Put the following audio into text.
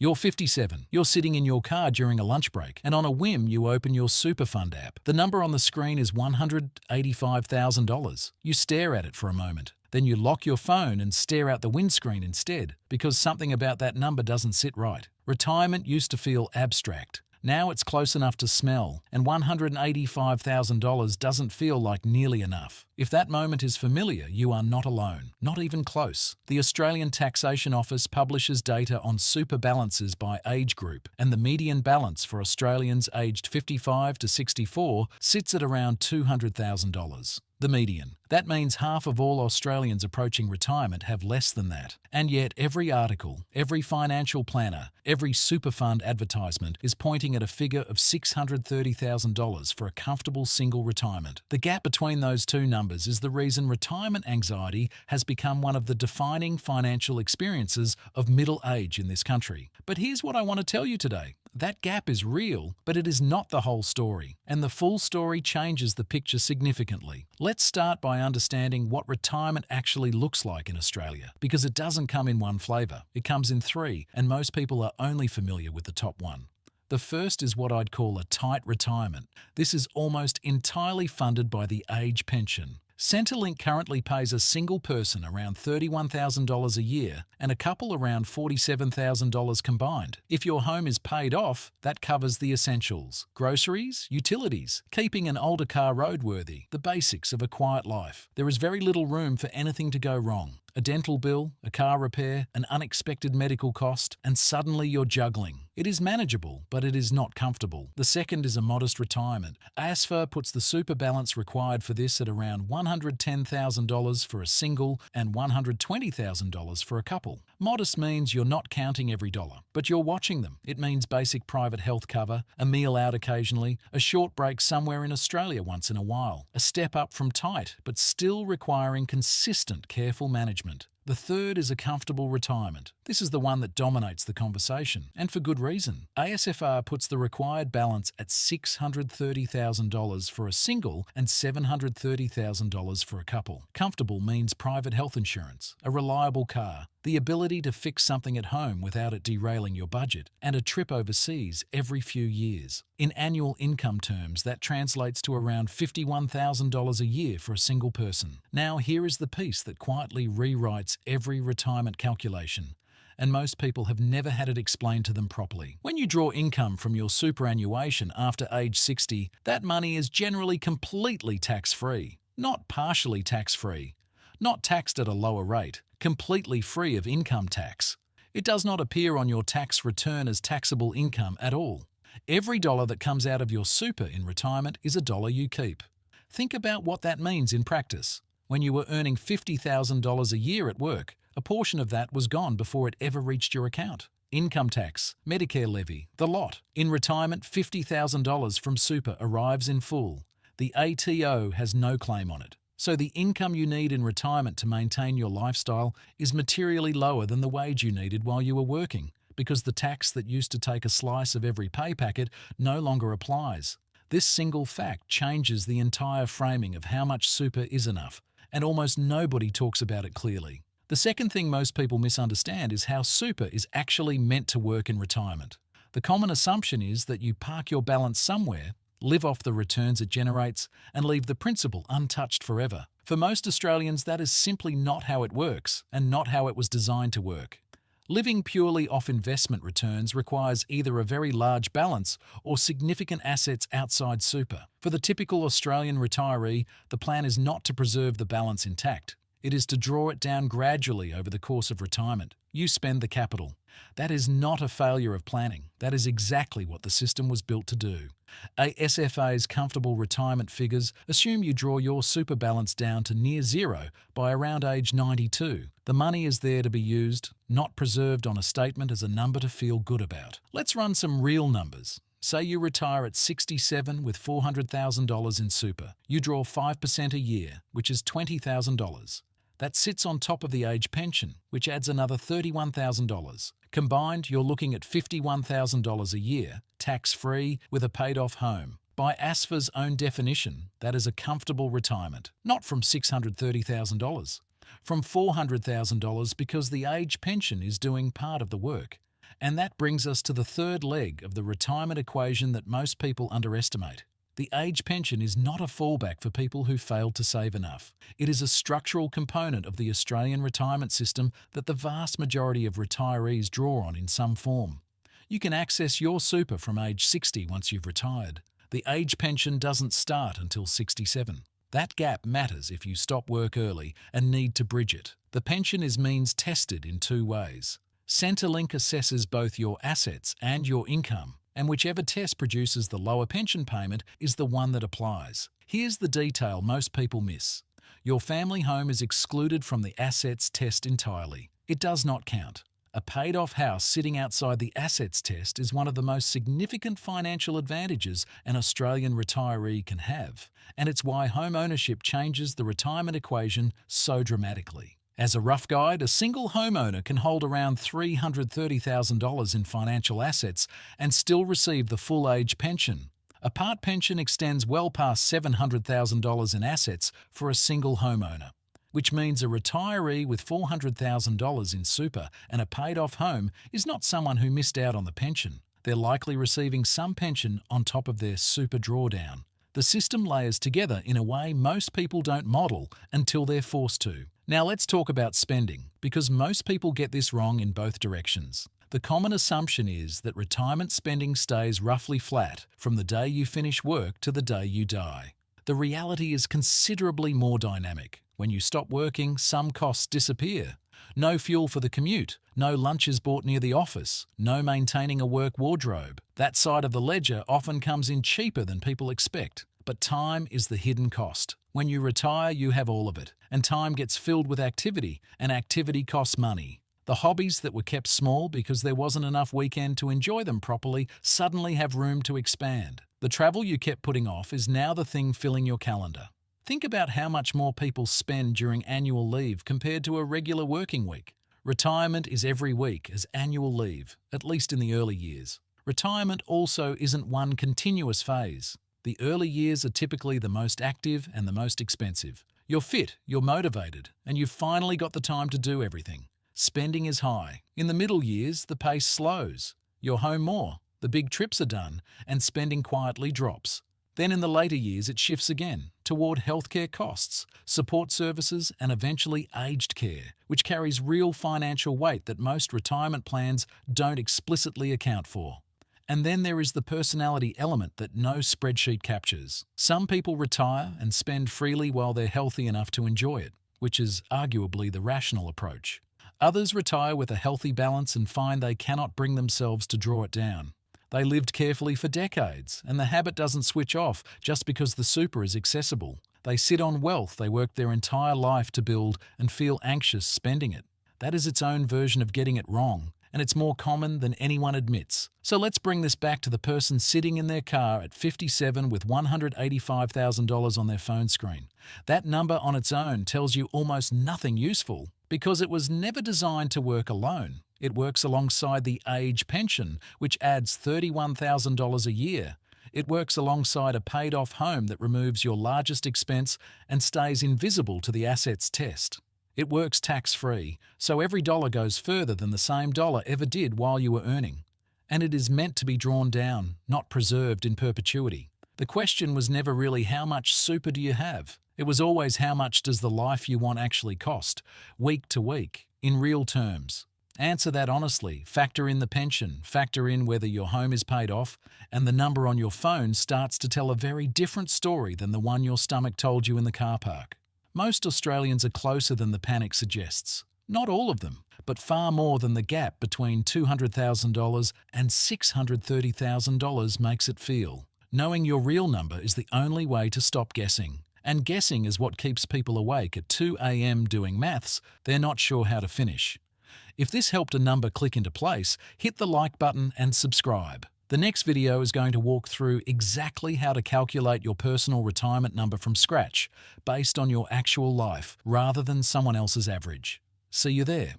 You're 57. You're sitting in your car during a lunch break, and on a whim, you open your Superfund app. The number on the screen is $185,000. You stare at it for a moment. Then you lock your phone and stare out the windscreen instead, because something about that number doesn't sit right. Retirement used to feel abstract. Now it's close enough to smell, and $185,000 doesn't feel like nearly enough. If that moment is familiar, you are not alone, not even close. The Australian Taxation Office publishes data on super balances by age group, and the median balance for Australians aged 55 to 64 sits at around $200,000. The median. That means half of all Australians approaching retirement have less than that. And yet every article, every financial planner, every super fund advertisement is pointing at a figure of $630,000 for a comfortable single retirement. The gap between those two numbers is the reason retirement anxiety has become one of the defining financial experiences of middle age in this country. But here's what I want to tell you today. That gap is real, but it is not the whole story, and the full story changes the picture significantly. Let's start by understanding what retirement actually looks like in Australia, because it doesn't come in one flavour. It comes in three, and most people are only familiar with the top one. The first is what I'd call a tight retirement. This is almost entirely funded by the age pension. Centrelink currently pays a single person around $31,000 a year and a couple around $47,000 combined. If your home is paid off, that covers the essentials: groceries, utilities, keeping an older car roadworthy, the basics of a quiet life. There is very little room for anything to go wrong. A dental bill, a car repair, an unexpected medical cost, and suddenly you're juggling. It is manageable, but it is not comfortable. The second is a modest retirement. ASFA puts the super balance required for this at around $110,000 for a single and $120,000 for a couple. Modest means you're not counting every dollar, but you're watching them. It means basic private health cover, a meal out occasionally, a short break somewhere in Australia once in a while, a step up from tight, but still requiring consistent, careful management. The third is a comfortable retirement. This is the one that dominates the conversation, and for good reason. ASFR puts the required balance at $630,000 for a single and $730,000 for a couple. Comfortable means private health insurance, a reliable car, the ability to fix something at home without it derailing your budget, and a trip overseas every few years. In annual income terms, that translates to around $51,000 a year for a single person. Now, here is the piece that quietly rewrites every retirement calculation, and most people have never had it explained to them properly. When you draw income from your superannuation after age 60, that money is generally completely tax-free, not partially tax-free, not taxed at a lower rate, completely free of income tax. It does not appear on your tax return as taxable income at all. Every dollar that comes out of your super in retirement is a dollar you keep. Think about what that means in practice. When you were earning $50,000 a year at work, a portion of that was gone before it ever reached your account. Income tax, Medicare levy, the lot. In retirement, $50,000 from super arrives in full. The ATO has no claim on it. So the income you need in retirement to maintain your lifestyle is materially lower than the wage you needed while you were working, because the tax that used to take a slice of every pay packet no longer applies. This single fact changes the entire framing of how much super is enough, and almost nobody talks about it clearly. The second thing most people misunderstand is how super is actually meant to work in retirement. The common assumption is that you park your balance somewhere, live off the returns it generates, and leave the principal untouched forever. For most Australians, that is simply not how it works, and not how it was designed to work. Living purely off investment returns requires either a very large balance or significant assets outside super. For the typical Australian retiree, the plan is not to preserve the balance intact. It is to draw it down gradually over the course of retirement. You spend the capital. That is not a failure of planning. That is exactly what the system was built to do. ASFA's comfortable retirement figures assume you draw your super balance down to near zero by around age 92. The money is there to be used, not preserved on a statement as a number to feel good about. Let's run some real numbers. Say you retire at 67 with $400,000 in super. You draw 5% a year, which is $20,000. That sits on top of the age pension, which adds another $31,000. Combined, you're looking at $51,000 a year, tax-free, with a paid-off home. By ASFA's own definition, that is a comfortable retirement, not from $630,000, from $400,000 because the age pension is doing part of the work. And that brings us to the third leg of the retirement equation that most people underestimate. The age pension is not a fallback for people who failed to save enough. It is a structural component of the Australian retirement system that the vast majority of retirees draw on in some form. You can access your super from age 60 once you've retired. The age pension doesn't start until 67. That gap matters if you stop work early and need to bridge it. The pension is means tested in two ways. Centrelink assesses both your assets and your income, and whichever test produces the lower pension payment is the one that applies. Here's the detail most people miss. Your family home is excluded from the assets test entirely. It does not count. A paid-off house sitting outside the assets test is one of the most significant financial advantages an Australian retiree can have, and it's why home ownership changes the retirement equation so dramatically. As a rough guide, a single homeowner can hold around $330,000 in financial assets and still receive the full age pension. A part pension extends well past $700,000 in assets for a single homeowner, which means a retiree with $400,000 in super and a paid-off home is not someone who missed out on the pension. They're likely receiving some pension on top of their super drawdown. The system layers together in a way most people don't model until they're forced to. Now let's talk about spending, because most people get this wrong in both directions. The common assumption is that retirement spending stays roughly flat from the day you finish work to the day you die. The reality is considerably more dynamic. When you stop working, some costs disappear. No fuel for the commute, no lunches bought near the office, no maintaining a work wardrobe. That side of the ledger often comes in cheaper than people expect. But time is the hidden cost. When you retire, you have all of it, and time gets filled with activity, and activity costs money. The hobbies that were kept small because there wasn't enough weekend to enjoy them properly suddenly have room to expand. The travel you kept putting off is now the thing filling your calendar. Think about how much more people spend during annual leave compared to a regular working week. Retirement is every week as annual leave, at least in the early years. Retirement also isn't one continuous phase. The early years are typically the most active and the most expensive. You're fit, you're motivated, and you've finally got the time to do everything. Spending is high. In the middle years, the pace slows. You're home more, the big trips are done, and spending quietly drops. Then in the later years, it shifts again toward healthcare costs, support services, and eventually aged care, which carries real financial weight that most retirement plans don't explicitly account for. And then there is the personality element that no spreadsheet captures. Some people retire and spend freely while they're healthy enough to enjoy it, which is arguably the rational approach. Others retire with a healthy balance and find they cannot bring themselves to draw it down. They lived carefully for decades, and the habit doesn't switch off just because the super is accessible. They sit on wealth they worked their entire life to build and feel anxious spending it. That is its own version of getting it wrong, and it's more common than anyone admits. So let's bring this back to the person sitting in their car at 57 with $185,000 on their phone screen. That number on its own tells you almost nothing useful because it was never designed to work alone. It works alongside the age pension, which adds $31,000 a year. It works alongside a paid-off home that removes your largest expense and stays invisible to the assets test. It works tax-free, so every dollar goes further than the same dollar ever did while you were earning. And it is meant to be drawn down, not preserved in perpetuity. The question was never really how much super do you have? It was always how much does the life you want actually cost, week to week, in real terms. Answer that honestly, factor in the pension, factor in whether your home is paid off, and the number on your phone starts to tell a very different story than the one your stomach told you in the car park. Most Australians are closer than the panic suggests. Not all of them, but far more than the gap between $200,000 and $630,000 makes it feel. Knowing your real number is the only way to stop guessing. And guessing is what keeps people awake at 2 a.m. doing maths they're not sure how to finish. If this helped a number click into place, hit the like button and subscribe. The next video is going to walk through exactly how to calculate your personal retirement number from scratch, based on your actual life, rather than someone else's average. See you there.